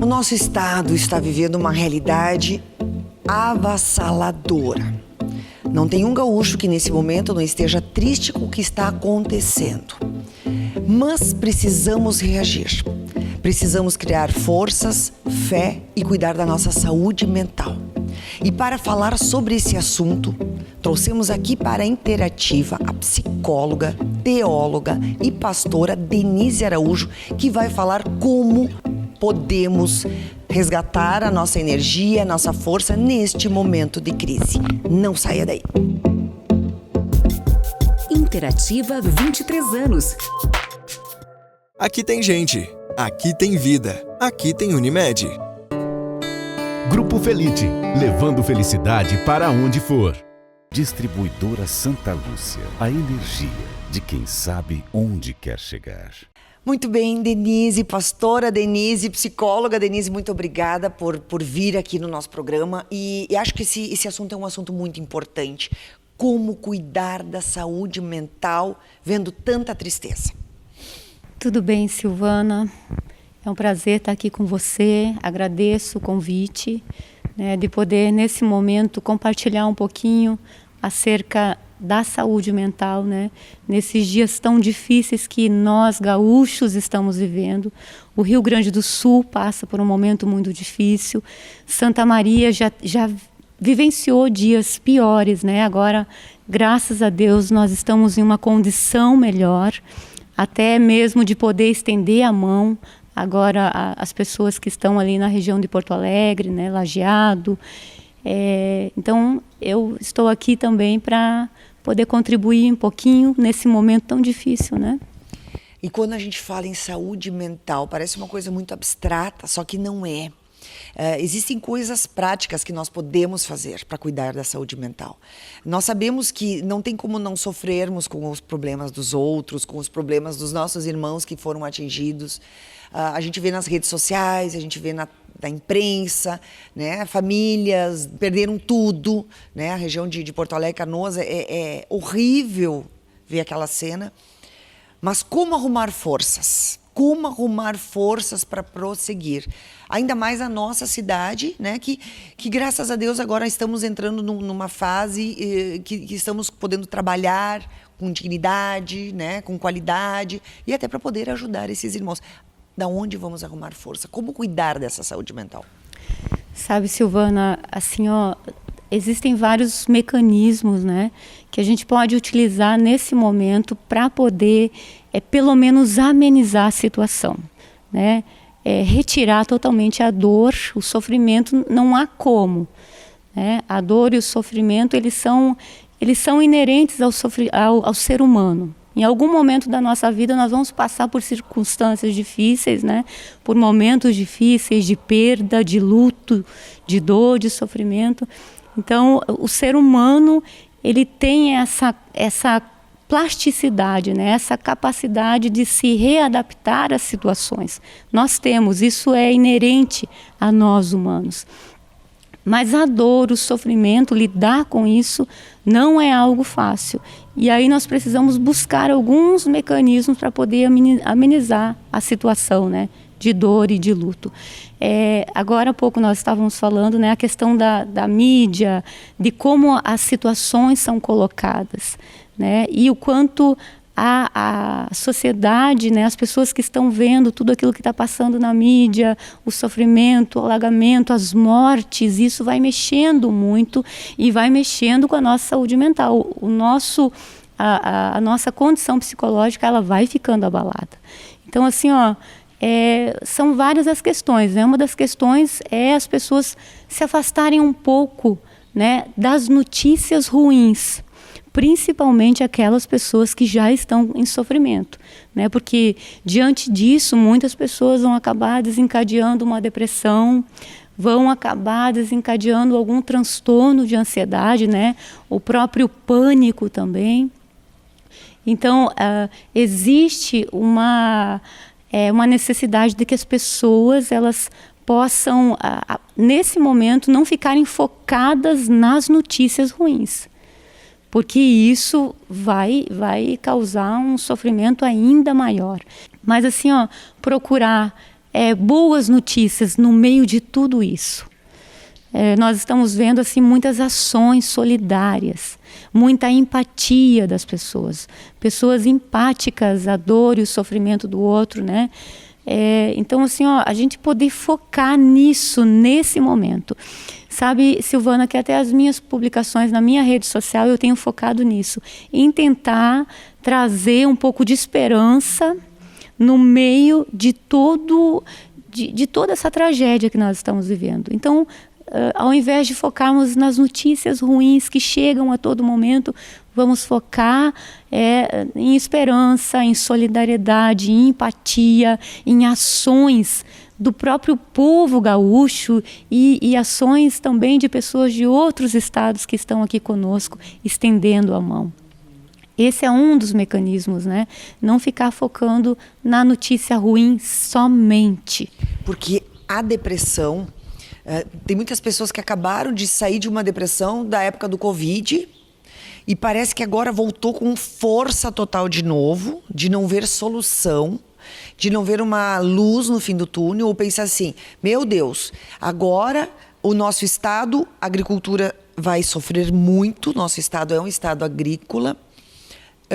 nosso estado está vivendo uma realidade avassaladora. Não tem um gaúcho que nesse momento não esteja triste com o que está acontecendo. Mas precisamos reagir. Precisamos criar forças, fé e cuidar da nossa saúde mental. E para falar sobre esse assunto, trouxemos aqui para a Interativa a psicóloga, teóloga e pastora Denise Araújo, que vai falar como podemos resgatar a nossa energia, a nossa força neste momento de crise. Não saia daí. Interativa 23 anos. Aqui tem gente, aqui tem vida, aqui tem Unimed. Grupo Felite, levando felicidade para onde for. Distribuidora Santa Lúcia, a energia de quem sabe onde quer chegar. Muito bem, Denise, pastora Denise, psicóloga Denise, muito obrigada por vir aqui no nosso programa. E acho que esse assunto é um assunto muito importante. Como cuidar da saúde mental vendo tanta tristeza? Tudo bem, Silvana. É um prazer estar aqui com você. Agradeço o convite, de poder, nesse momento, compartilhar um pouquinho acerca da saúde mental, nesses dias tão difíceis que nós, gaúchos, estamos vivendo. O Rio Grande do Sul passa por um momento muito difícil. Santa Maria já vivenciou dias piores, Agora, graças a Deus, nós estamos em uma condição melhor, até mesmo de poder estender a mão agora as pessoas que estão ali na região de Porto Alegre, Lajeado. Então, eu estou aqui também para poder contribuir um pouquinho nesse momento tão difícil, E quando a gente fala em saúde mental, parece uma coisa muito abstrata, só que não é. Existem coisas práticas que nós podemos fazer para cuidar da saúde mental. Nós sabemos que não tem como não sofrermos com os problemas dos outros, com os problemas dos nossos irmãos que foram atingidos. A gente vê nas redes sociais, a gente vê na imprensa, famílias perderam tudo, A região de Porto Alegre, Canoas, é horrível ver aquela cena. Mas como arrumar forças? Como arrumar forças para prosseguir? Ainda mais a nossa cidade, que graças a Deus agora estamos entrando numa fase que estamos podendo trabalhar com dignidade, com qualidade e até para poder ajudar esses irmãos. Da onde vamos arrumar força? Como cuidar dessa saúde mental? Sabe, Silvana, assim, existem vários mecanismos, que a gente pode utilizar nesse momento para poder, pelo menos, amenizar a situação, retirar totalmente a dor, o sofrimento, não há como, A dor e o sofrimento, eles são inerentes ao ser humano. Em algum momento da nossa vida nós vamos passar por circunstâncias difíceis, por momentos difíceis de perda, de luto, de dor, de sofrimento. Então, o ser humano, ele tem essa plasticidade, essa capacidade de se readaptar às situações. Nós temos, isso é inerente a nós humanos. Mas a dor, o sofrimento, lidar com isso não é algo fácil. E aí nós precisamos buscar alguns mecanismos para poder amenizar a situação, de dor e de luto. Agora há pouco nós estávamos falando, a questão da mídia, de como as situações são colocadas, e o quanto a sociedade, as pessoas que estão vendo tudo aquilo que está passando na mídia, o sofrimento, o alagamento, as mortes, isso vai mexendo muito e vai mexendo com a nossa saúde mental. A nossa condição psicológica, ela vai ficando abalada. Então, assim, são várias as questões. Uma das questões é as pessoas se afastarem um pouco, das notícias ruins, principalmente aquelas pessoas que já estão em sofrimento, porque diante disso muitas pessoas vão acabar desencadeando uma depressão, vão acabar desencadeando algum transtorno de ansiedade, o próprio pânico também. Então, existe uma necessidade de que as pessoas elas possam, nesse momento, não ficarem focadas nas notícias ruins. Porque isso vai causar um sofrimento ainda maior. Mas assim, procurar boas notícias no meio de tudo isso. Nós estamos vendo assim muitas ações solidárias, muita empatia das pessoas empáticas à dor e o sofrimento do outro, né? Então assim, a gente poder focar nisso nesse momento. Sabe, Silvana, que até as minhas publicações na minha rede social eu tenho focado nisso, em tentar trazer um pouco de esperança no meio de toda essa tragédia que nós estamos vivendo. Então, ao invés de focarmos nas notícias ruins que chegam a todo momento, vamos focar em esperança, em solidariedade, em empatia, em ações do próprio povo gaúcho e ações também de pessoas de outros estados que estão aqui conosco, estendendo a mão. Esse é um dos mecanismos, né? Não ficar focando na notícia ruim somente. Porque a depressão... tem muitas pessoas que acabaram de sair de uma depressão da época do Covid e parece que agora voltou com força total de novo, de não ver solução, de não ver uma luz no fim do túnel, ou pensar assim, meu Deus, agora o nosso estado, a agricultura vai sofrer muito, nosso estado é um estado agrícola,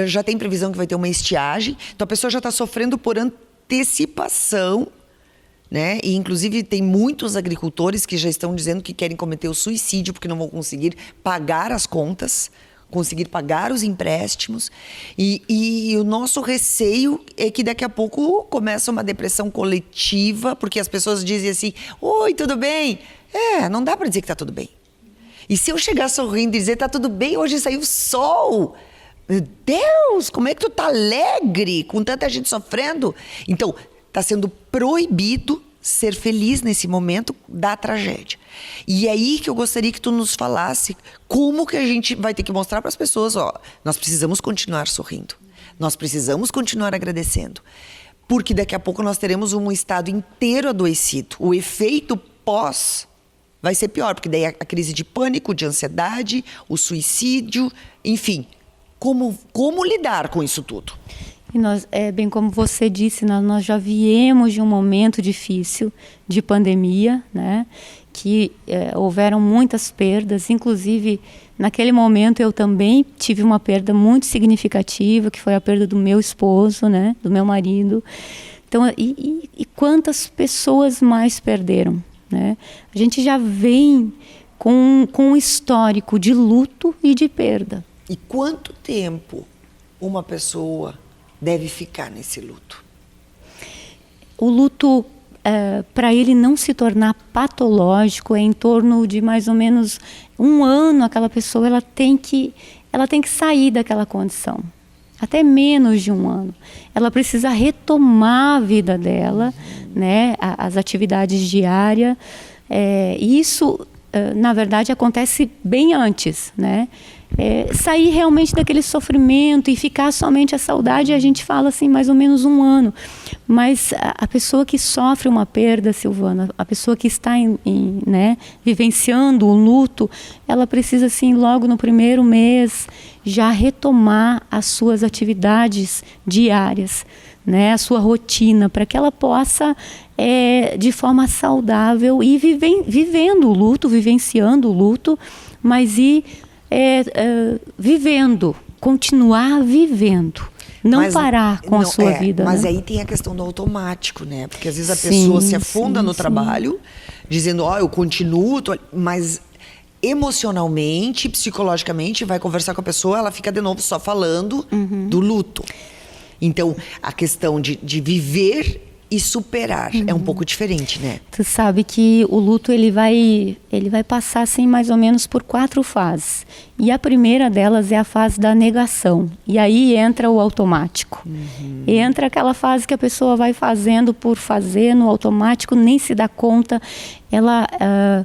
já tem previsão que vai ter uma estiagem, então a pessoa já está sofrendo por antecipação, né? E inclusive tem muitos agricultores que já estão dizendo que querem cometer o suicídio porque não vão conseguir pagar as contas, conseguir pagar os empréstimos. E o nosso receio é que daqui a pouco começa uma depressão coletiva, porque as pessoas dizem assim, oi, tudo bem? Não dá para dizer que está tudo bem. E se eu chegar sorrindo e dizer, está tudo bem, hoje saiu o sol. Meu Deus, como é que tu tá alegre com tanta gente sofrendo? Então, está sendo proibido ser feliz nesse momento da tragédia. E é aí que eu gostaria que tu nos falasse como que a gente vai ter que mostrar para as pessoas, nós precisamos continuar sorrindo, nós precisamos continuar agradecendo, porque daqui a pouco nós teremos um estado inteiro adoecido. O efeito pós vai ser pior, porque daí a crise de pânico, de ansiedade, o suicídio, enfim, como lidar com isso tudo? E nós, bem como você disse, nós já viemos de um momento difícil de pandemia, né? Que houveram muitas perdas, inclusive naquele momento eu também tive uma perda muito significativa, que foi a perda do meu esposo, né? Do meu marido. Então, e quantas pessoas mais perderam, né? A gente já vem com um histórico de luto e de perda. E quanto tempo uma pessoa deve ficar nesse luto? O luto, para ele não se tornar patológico, é em torno de mais ou menos 1 ano. Aquela pessoa ela tem que sair daquela condição. Até menos de 1 ano. Ela precisa retomar a vida dela, né, as atividades diárias. Isso, na verdade, acontece bem antes, né? Sair realmente daquele sofrimento e ficar somente a saudade, a gente fala assim, mais ou menos 1 ano. Mas a pessoa que sofre uma perda, Silvana, a pessoa que está né, vivenciando o luto, ela precisa assim, logo no primeiro mês, já retomar as suas atividades diárias, né, a sua rotina, para que ela possa, de forma saudável, ir vivendo o luto, vivenciando o luto, mas ir vivendo, continuar vivendo, não parar com a sua vida. Mas né? aí tem a questão do automático, né? Porque às vezes a pessoa se afunda no trabalho, dizendo, eu continuo, mas emocionalmente, psicologicamente, vai conversar com a pessoa, ela fica de novo só falando do luto. Então, a questão de viver e superar é um pouco diferente, né? Tu sabe que o luto ele vai passar assim mais ou menos por 4 fases. E a primeira delas é a fase da negação. E aí entra o automático. Entra aquela fase que a pessoa vai fazendo por fazer no automático, nem se dá conta. Ela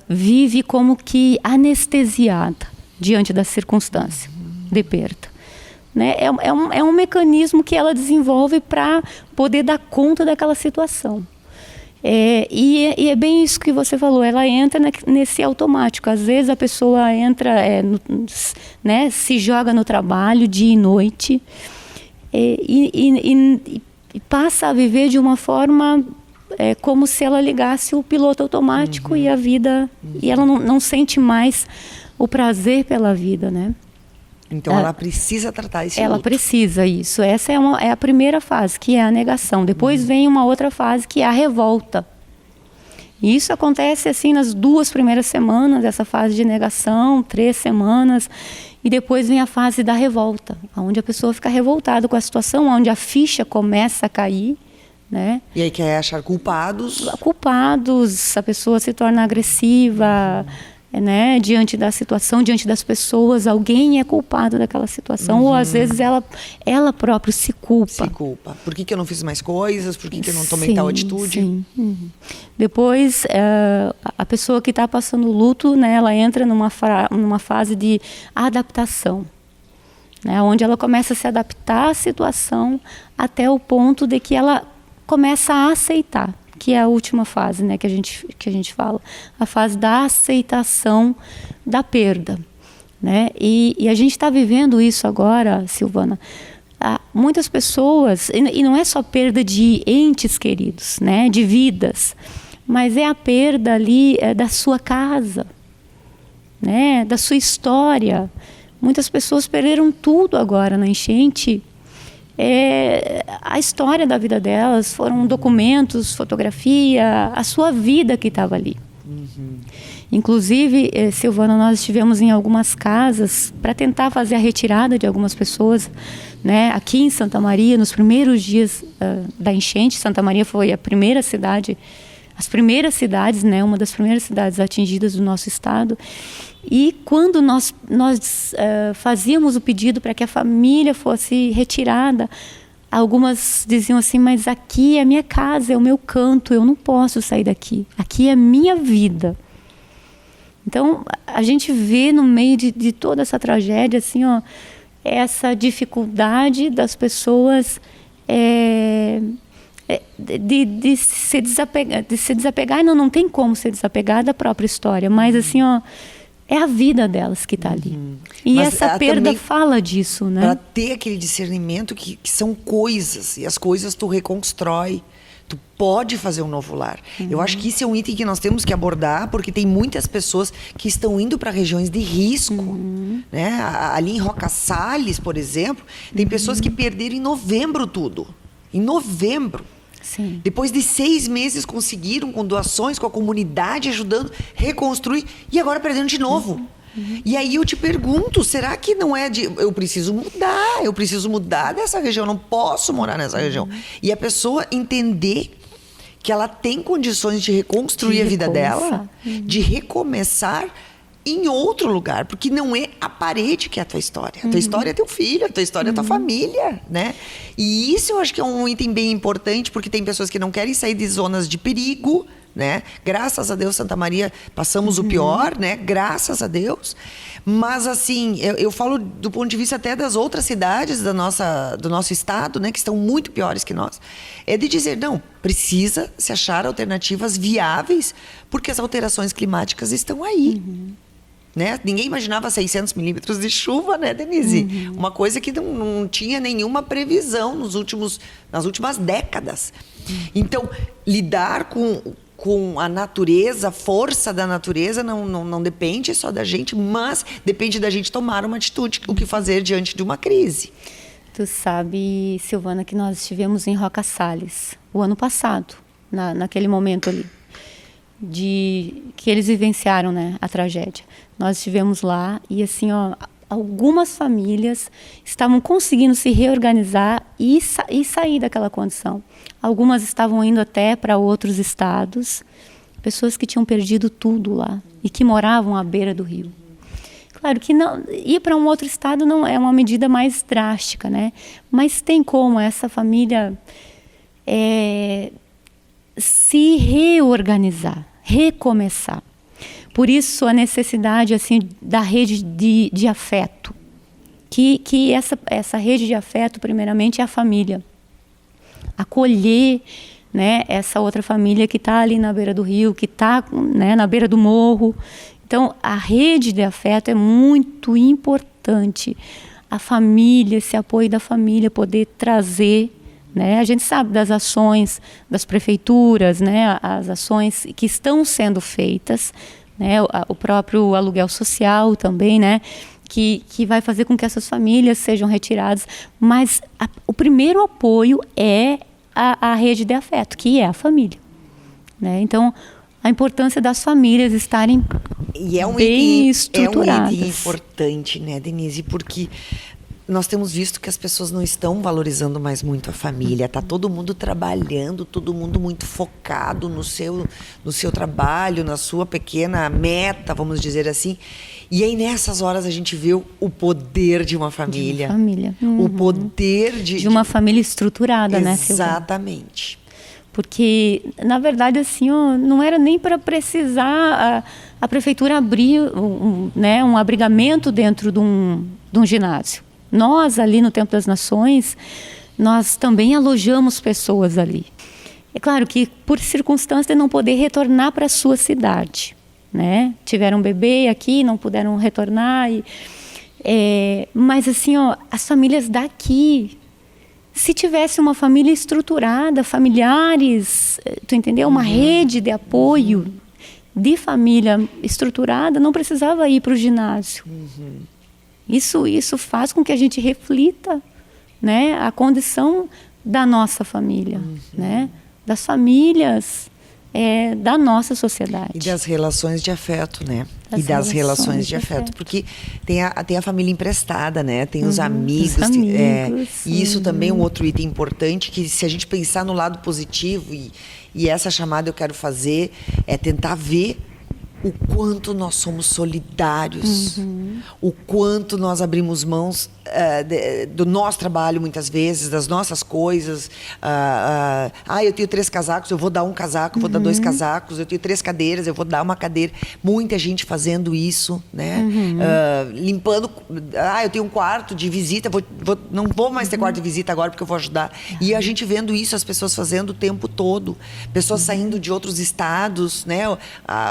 vive como que anestesiada diante da circunstância de perda. Né? É um mecanismo que ela desenvolve para poder dar conta daquela situação. E é bem isso que você falou, ela entra nesse automático. Às vezes a pessoa entra, né, se joga no trabalho dia e noite e passa a viver de uma forma é como se ela ligasse o piloto automático e a vida... E ela não sente mais o prazer pela vida, né? Então ela precisa tratar esse Ela luto. precisa isso. Essa é a primeira fase, que é a negação. Depois vem uma outra fase, que é a revolta. E isso acontece assim nas 2 primeiras semanas, essa fase de negação, 3 semanas. E depois vem a fase da revolta, onde a pessoa fica revoltada com a situação, onde a ficha começa a cair, né? E aí quer achar culpados. Culpados, a pessoa se torna agressiva, né? Diante da situação, diante das pessoas, alguém é culpado daquela situação, ou às vezes ela própria se culpa. Se culpa. Por que eu não fiz mais coisas? Por que eu não tomei Sim, tal atitude? Sim. Depois, a pessoa que está passando o luto, né, ela entra numa fase de adaptação, né, onde ela começa a se adaptar à situação até o ponto de que ela começa a aceitar, que é a última fase, né, que a gente fala, a fase da aceitação da perda, né? E a gente está vivendo isso agora, Silvana. Muitas pessoas, e não é só perda de entes queridos, né, de vidas, mas é a perda ali da sua casa, né, da sua história. Muitas pessoas perderam tudo agora na enchente. A história da vida delas foram documentos, fotografia, a sua vida que estava ali. Inclusive, Silvana, nós estivemos em algumas casas para tentar fazer a retirada de algumas pessoas, né? Aqui em Santa Maria, nos primeiros dias da enchente. Santa Maria foi a primeira cidade, as primeiras cidades, né? Uma das primeiras cidades atingidas do nosso estado. E quando nós fazíamos o pedido para que a família fosse retirada, algumas diziam assim: mas aqui é a minha casa, é o meu canto, eu não posso sair daqui, aqui é a minha vida. Então, a gente vê no meio de toda essa tragédia, assim, ó, essa dificuldade das pessoas de se desapegar. Não tem como se desapegar da própria história, mas assim, ó, é a vida delas que está ali. E Mas essa perda também, fala disso, né? Para ter aquele discernimento que são coisas, e as coisas tu reconstrói. Tu pode fazer um novo lar. Eu acho que isso é um item que nós temos que abordar, porque tem muitas pessoas que estão indo para regiões de risco. Né? Ali em Roca Salles, por exemplo, tem pessoas que perderam em novembro tudo. Em novembro. Sim. Depois de 6 meses conseguiram, com doações, com a comunidade ajudando, reconstruir, e agora perdendo de novo. E aí eu te pergunto, será que não é eu preciso mudar dessa região, eu não posso morar nessa região. E a pessoa entender que ela tem condições de reconstruir a vida dela, de recomeçar em outro lugar, porque não é a parede que é a tua história. A tua história é teu filho, a tua história é tua família, né? E isso eu acho que é um item bem importante, porque tem pessoas que não querem sair de zonas de perigo, né? Graças a Deus, Santa Maria, passamos o pior, né? Graças a Deus. Mas, assim, eu falo do ponto de vista até das outras cidades do nosso estado, né? Que estão muito piores que nós. É de dizer, não, precisa se achar alternativas viáveis, porque as alterações climáticas estão aí. Né? Ninguém imaginava 600 milímetros de chuva, né, Denise? Uma coisa que não tinha nenhuma previsão nas últimas décadas. Então, lidar com a natureza, a força da natureza, não depende só da gente, mas depende da gente tomar uma atitude, o que fazer diante de uma crise. Tu sabe, Silvana, que nós estivemos em Roca Salles o ano passado, naquele momento ali, que eles vivenciaram, né, a tragédia. Nós estivemos lá e, assim, ó, algumas famílias estavam conseguindo se reorganizar e sair daquela condição. Algumas estavam indo até para outros estados, pessoas que tinham perdido tudo lá e que moravam à beira do rio. Claro que não, ir para um outro estado não é uma medida mais drástica, né? Mas tem como essa família se reorganizar, recomeçar. Por isso a necessidade, assim, da rede de afeto, que essa rede de afeto, primeiramente, é a família. Acolher, né, essa outra família que está ali na beira do rio, que está, né, na beira do morro. Então, a rede de afeto é muito importante. A família, esse apoio da família, poder trazer né? A gente sabe das ações das prefeituras, né? As ações que estão sendo feitas, né? O próprio aluguel social também, né? Que vai fazer com que essas famílias sejam retiradas. Mas o primeiro apoio é a rede de afeto, que é a família, né? Então, a importância das famílias estarem bem estruturadas. É um item importante, né, Denise? Porque nós temos visto que as pessoas não estão valorizando mais muito a família. Está todo mundo trabalhando, todo mundo muito focado no seu trabalho, na sua pequena meta, vamos dizer assim. E aí, nessas horas, a gente vê o poder de uma família. De uma família. O poder de uma família estruturada, né, Silvia? Exatamente. Porque, na verdade, assim, não era nem para precisar a prefeitura abrir um abrigamento dentro de um ginásio. Nós, ali no Templo das Nações, nós também alojamos pessoas ali. É claro que, por circunstância de não poder retornar para a sua cidade, né? Tiveram um bebê aqui, não puderam retornar. Mas, assim, as famílias daqui, se tivesse uma família estruturada, familiares, tu entendeu? Uma rede de apoio de família estruturada, não precisava ir para o ginásio. Isso faz com que a gente reflita, né, a condição da nossa família, né, das famílias da nossa sociedade. E das relações de afeto, né? Das relações de afeto. Porque tem a família emprestada, né? Tem os amigos. E isso também é um outro item importante, que se a gente pensar no lado positivo, e essa chamada eu quero fazer, é tentar ver o quanto nós somos solidários, o quanto nós abrimos mãos do nosso trabalho, muitas vezes, das nossas coisas. Eu tenho 3 casacos, eu vou dar um casaco, eu vou dar 2 casacos, eu tenho 3 cadeiras, eu vou dar uma cadeira. Muita gente fazendo isso, né? Limpando. Eu tenho um quarto de visita, não vou mais ter quarto de visita agora porque eu vou ajudar. E a gente vendo isso, as pessoas fazendo o tempo todo. Pessoas saindo de outros estados, né?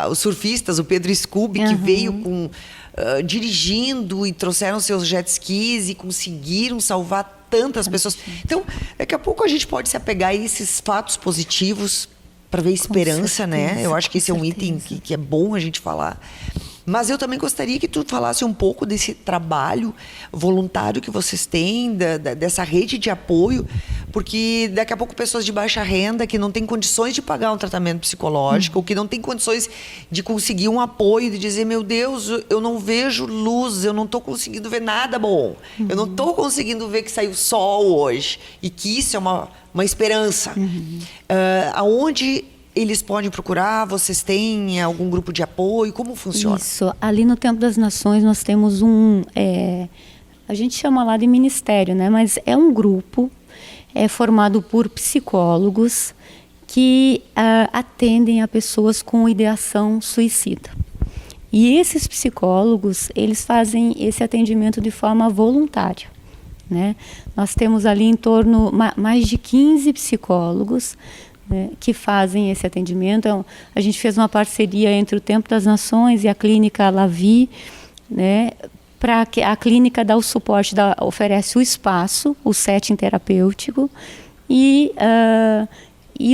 Os surfistas, o Pedro Scooby, que veio dirigindo e trouxeram seus jet skis e conseguiram salvar tantas pessoas. Então, daqui a pouco a gente pode se apegar a esses fatos positivos para ver esperança, né? Eu acho que esse é um item que é bom a gente falar. Mas eu também gostaria que tu falasse um pouco desse trabalho voluntário que vocês têm, dessa rede de apoio, porque daqui a pouco pessoas de baixa renda que não têm condições de pagar um tratamento psicológico, ou que não têm condições de conseguir um apoio, de dizer, meu Deus, eu não vejo luz, eu não estou conseguindo ver nada bom, eu não estou conseguindo ver que saiu sol hoje, e que isso é uma esperança. Aonde eles podem procurar? Vocês têm algum grupo de apoio? Como funciona? Isso. Ali no Templo das Nações nós temos a gente chama lá de ministério, né? Mas é um grupo formado por psicólogos que atendem a pessoas com ideação suicida. E esses psicólogos, eles fazem esse atendimento de forma voluntária, né? Nós temos ali em torno mais de 15 psicólogos, né, que fazem esse atendimento. Então, a gente fez uma parceria entre o Templo das Nações e a Clínica Lavi, né, para que a clínica dá o suporte, oferece o espaço, o setting terapêutico, e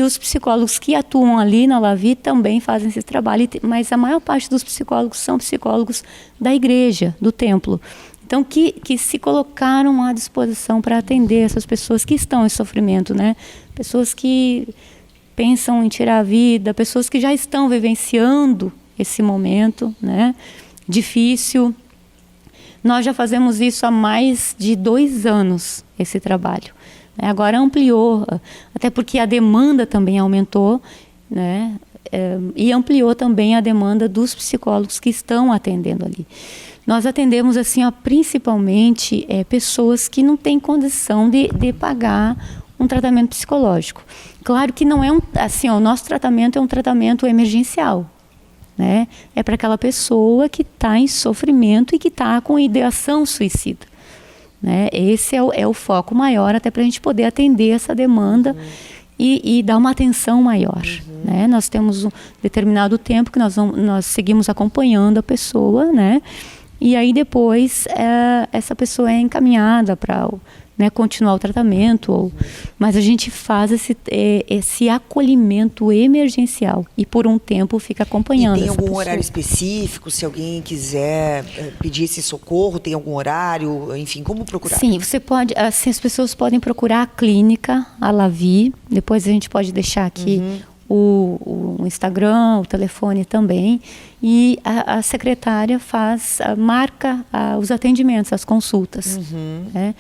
os psicólogos que atuam ali na Lavi também fazem esse trabalho, mas a maior parte dos psicólogos são psicólogos da igreja, do templo. Então, que se colocaram à disposição para atender essas pessoas que estão em sofrimento, né? Pessoas que pensam em tirar a vida, pessoas que já estão vivenciando esse momento, né, difícil. Nós já fazemos isso há mais de 2 anos, esse trabalho. Agora ampliou, até porque a demanda também aumentou, né, e ampliou também a demanda dos psicólogos que estão atendendo ali. Nós atendemos assim, principalmente pessoas que não têm condição de pagar um tratamento psicológico. Claro que não é o nosso tratamento é um tratamento emergencial, né? É para aquela pessoa que está em sofrimento e que está com ideação suicida, né? Esse é o foco maior, até para a gente poder atender essa demanda e dar uma atenção maior, né? Nós temos um determinado tempo que nós seguimos acompanhando a pessoa, né? E aí depois essa pessoa é encaminhada para né, continuar o tratamento, mas a gente faz esse acolhimento emergencial e por um tempo fica acompanhando. E tem essa algum pessoa. horário específico? Se alguém quiser pedir esse socorro, tem algum horário? Enfim, como procurar? Sim, você pode, assim, as pessoas podem procurar a clínica, a Lavi, depois a gente pode deixar aqui o Instagram, o telefone também, e a secretária marca os atendimentos, as consultas, né?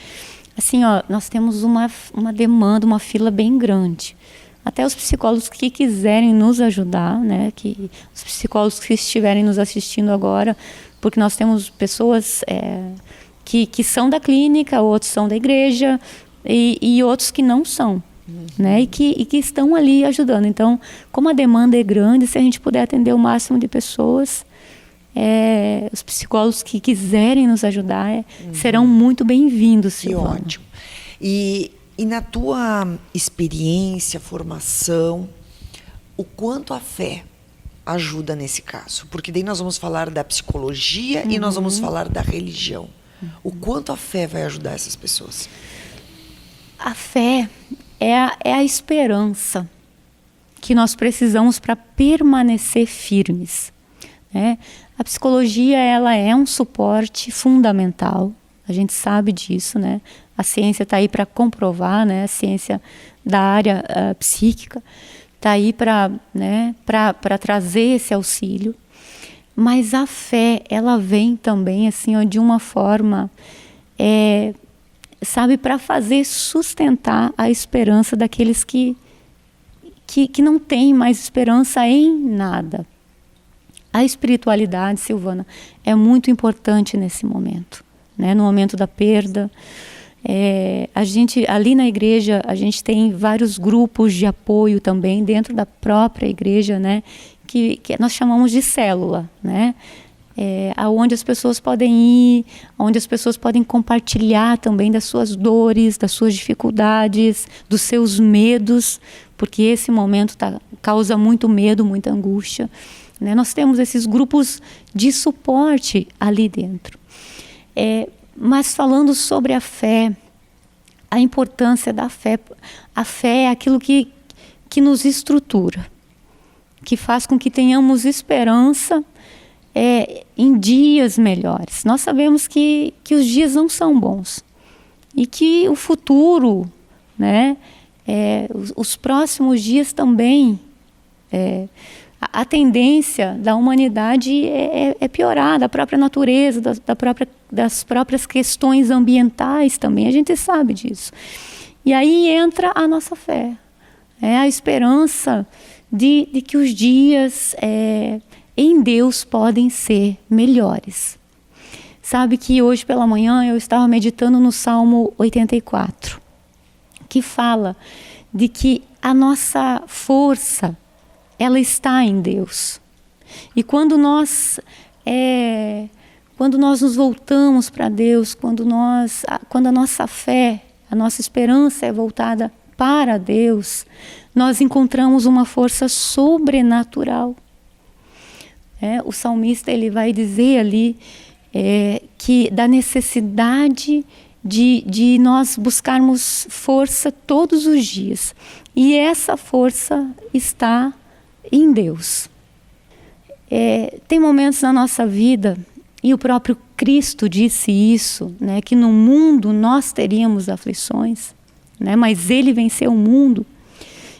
Assim, ó, nós temos uma demanda, uma fila bem grande. Até os psicólogos que quiserem nos ajudar, né? Os psicólogos que estiverem nos assistindo agora, porque nós temos pessoas que são da clínica, outros são da igreja e outros que não são, né? E que estão ali ajudando. Então, como a demanda é grande, se a gente puder atender o máximo de pessoas, os psicólogos que quiserem nos ajudar serão muito bem-vindos, Silvana. Que ótimo. E na tua experiência, formação, o quanto a fé ajuda nesse caso? Porque daí nós vamos falar da psicologia e nós vamos falar da religião. O quanto a fé vai ajudar essas pessoas? A fé é a esperança que nós precisamos para permanecer firmes, né? A psicologia, ela é um suporte fundamental, a gente sabe disso, né? A ciência está aí para comprovar, né? A ciência da área psíquica está aí para trazer esse auxílio. Mas a fé, ela vem também assim, ó, de uma forma, para fazer sustentar a esperança daqueles que não têm mais esperança em nada. A espiritualidade, Silvana, é muito importante nesse momento, né? No momento da perda. A gente, ali na igreja, a gente tem vários grupos de apoio também dentro da própria igreja, né? Que nós chamamos de célula, né? Aonde as pessoas podem ir, onde as pessoas podem compartilhar também das suas dores, das suas dificuldades, dos seus medos, porque esse momento causa muito medo, muita angústia, né? Nós temos esses grupos de suporte ali dentro. Mas falando sobre a fé, a importância da fé, a fé é aquilo que nos estrutura, que faz com que tenhamos esperança em dias melhores. Nós sabemos que os dias não são bons e que o futuro, né, os próximos dias também, a tendência da humanidade é piorar, da própria natureza, das próprias questões ambientais também, a gente sabe disso. E aí entra a nossa fé, a esperança de que os dias em Deus podem ser melhores. Sabe que hoje pela manhã eu estava meditando no Salmo 84, que fala de que a nossa força, ela está em Deus. E quando nós nos voltamos para Deus, quando a nossa fé, a nossa esperança é voltada para Deus, nós encontramos uma força sobrenatural. O salmista, ele vai dizer ali que da necessidade de nós buscarmos força todos os dias. E essa força está em Deus. Tem momentos na nossa vida, e o próprio Cristo disse isso, né, que no mundo nós teríamos aflições, né, mas Ele venceu o mundo.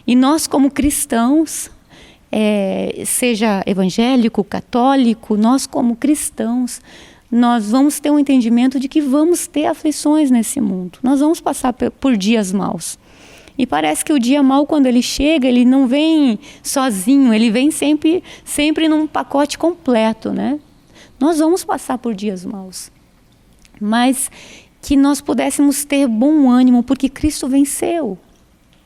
E nós, como cristãos, seja evangélico, católico, nós como cristãos, nós vamos ter um entendimento de que vamos ter aflições nesse mundo. Nós vamos passar por dias maus. E parece que o dia mau, quando ele chega, ele não vem sozinho, ele vem sempre num pacote completo, né? Nós vamos passar por dias maus. Mas que nós pudéssemos ter bom ânimo, porque Cristo venceu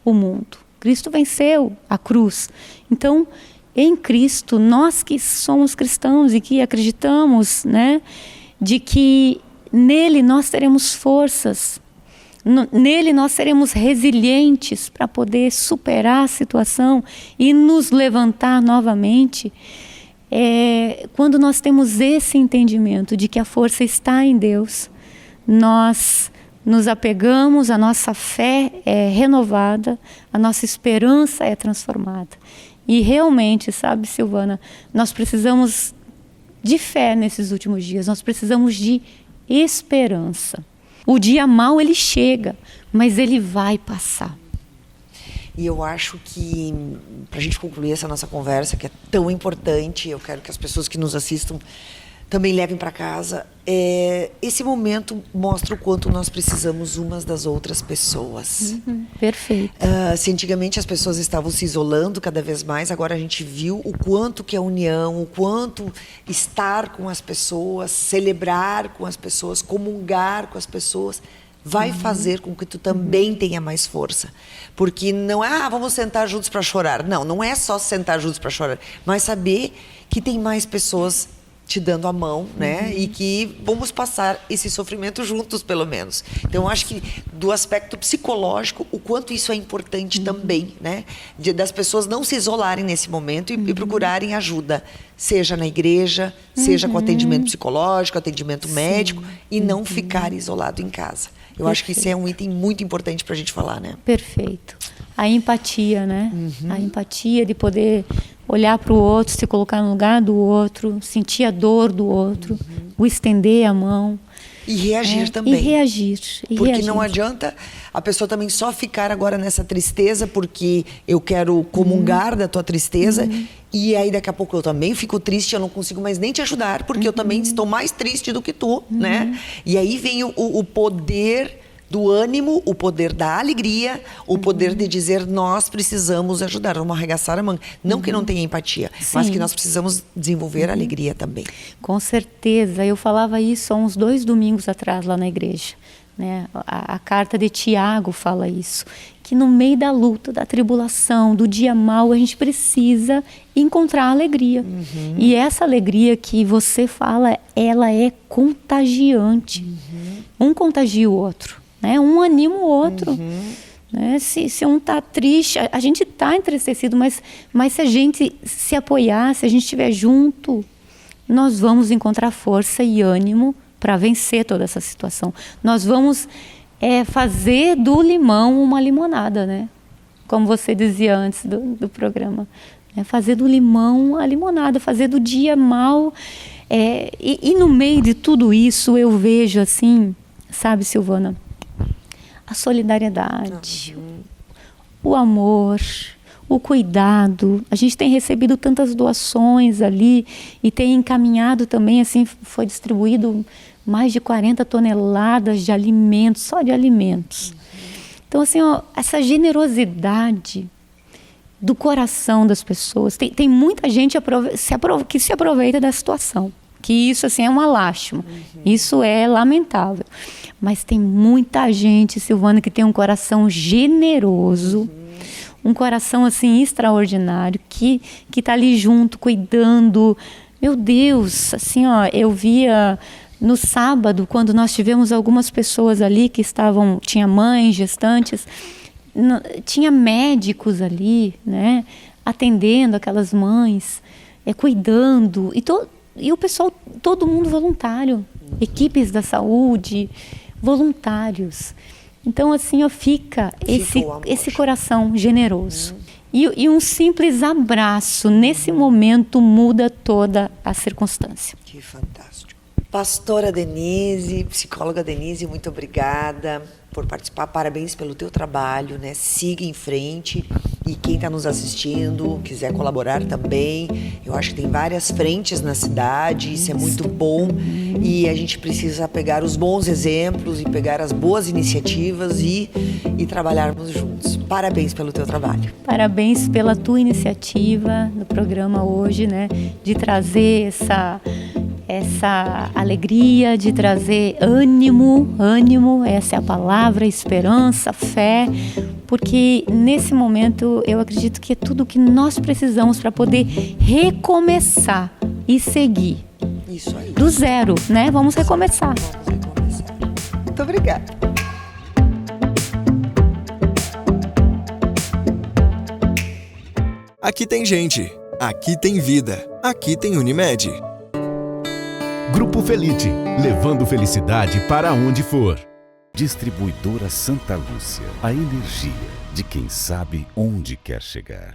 o mundo. Cristo venceu a cruz. Então, em Cristo, nós que somos cristãos e que acreditamos, né, de que nele nós teremos forças, nele nós seremos resilientes para poder superar a situação e nos levantar novamente. Quando nós temos esse entendimento de que a força está em Deus, nós nos apegamos, a nossa fé é renovada, a nossa esperança é transformada. E realmente, sabe, Silvana, nós precisamos de fé nesses últimos dias, nós precisamos de esperança. O dia mau, ele chega, mas ele vai passar. E eu acho que, para a gente concluir essa nossa conversa, que é tão importante, eu quero que as pessoas que nos assistam também levem para casa, esse momento mostra o quanto nós precisamos umas das outras pessoas. Perfeito. Se antigamente as pessoas estavam se isolando cada vez mais, agora a gente viu o quanto que a união, o quanto estar com as pessoas, celebrar com as pessoas, comungar com as pessoas, vai fazer com que tu também tenha mais força. Porque não é, vamos sentar juntos para chorar. Não, não é só sentar juntos para chorar, mas saber que tem mais pessoas te dando a mão, né? E que vamos passar esse sofrimento juntos, pelo menos. Então, eu acho que do aspecto psicológico, o quanto isso é importante também, né? Das pessoas não se isolarem nesse momento e procurarem ajuda, seja na igreja, seja com atendimento psicológico, atendimento médico, e não ficar isolado em casa. Eu acho que isso é um item muito importante para a gente falar, né? Perfeito. A empatia, né? A empatia de poder olhar para o outro, se colocar no lugar do outro, sentir a dor do outro, o estender a mão. E reagir também. E reagir. Porque não adianta a pessoa também só ficar agora nessa tristeza porque eu quero comungar da tua tristeza e aí daqui a pouco eu também fico triste, eu não consigo mais nem te ajudar porque eu também estou mais triste do que tu, né? E aí vem o poder do ânimo, o poder da alegria, o poder de dizer nós precisamos ajudar, vamos arregaçar a manga. Não que não tenha empatia, mas que nós precisamos desenvolver a alegria também. Com certeza, eu falava isso há uns 2 domingos atrás lá na igreja, né? A carta de Tiago fala isso, que no meio da luta, da tribulação, do dia mau, a gente precisa encontrar alegria. E essa alegria que você fala, ela é contagiante. Um contagia o outro. Né? Um anima o outro. Né? Se um está triste, a gente está entristecido, mas se a gente se apoiar, se a gente estiver junto, nós vamos encontrar força e ânimo para vencer toda essa situação. Nós vamos fazer do limão uma limonada, né? Como você dizia antes do programa. Né? Fazer do limão a limonada, fazer do dia mau. E no meio de tudo isso, eu vejo assim, sabe, Silvana, a solidariedade, o amor, o cuidado. A gente tem recebido tantas doações ali e tem encaminhado também, assim, foi distribuído mais de 40 toneladas de alimentos, só de alimentos. Então, assim, ó, essa generosidade do coração das pessoas. Tem muita gente que se aproveita da situação. Que isso, assim, é uma lástima. Isso é lamentável. Mas tem muita gente, Silvana, que tem um coração generoso, um coração, assim, extraordinário, que está ali junto, cuidando. Meu Deus, assim, ó, eu via no sábado, quando nós tivemos algumas pessoas ali que tinha mães, gestantes, tinha médicos ali, né, atendendo aquelas mães, cuidando, e o pessoal, todo mundo voluntário, equipes da saúde, voluntários. Então, assim, ó, fica esse coração generoso. E um simples abraço, nesse momento, muda toda a circunstância. Que fantástico. Pastora Denise, psicóloga Denise, muito obrigada por participar. Parabéns pelo teu trabalho, né? Siga em frente. E quem está nos assistindo, quiser colaborar também, eu acho que tem várias frentes na cidade, isso é muito bom. E a gente precisa pegar os bons exemplos e pegar as boas iniciativas e trabalharmos juntos. Parabéns pelo teu trabalho. Parabéns pela tua iniciativa no programa hoje, né? De trazer essa alegria, de trazer ânimo, essa é a palavra, esperança, fé, porque nesse momento eu acredito que é tudo o que nós precisamos para poder recomeçar e seguir. Isso aí. Do zero, né? Vamos recomeçar. Muito obrigada. Aqui tem gente, aqui tem vida, aqui tem Unimed. Grupo Felite, levando felicidade para onde for. Distribuidora Santa Lúcia. A energia de quem sabe onde quer chegar.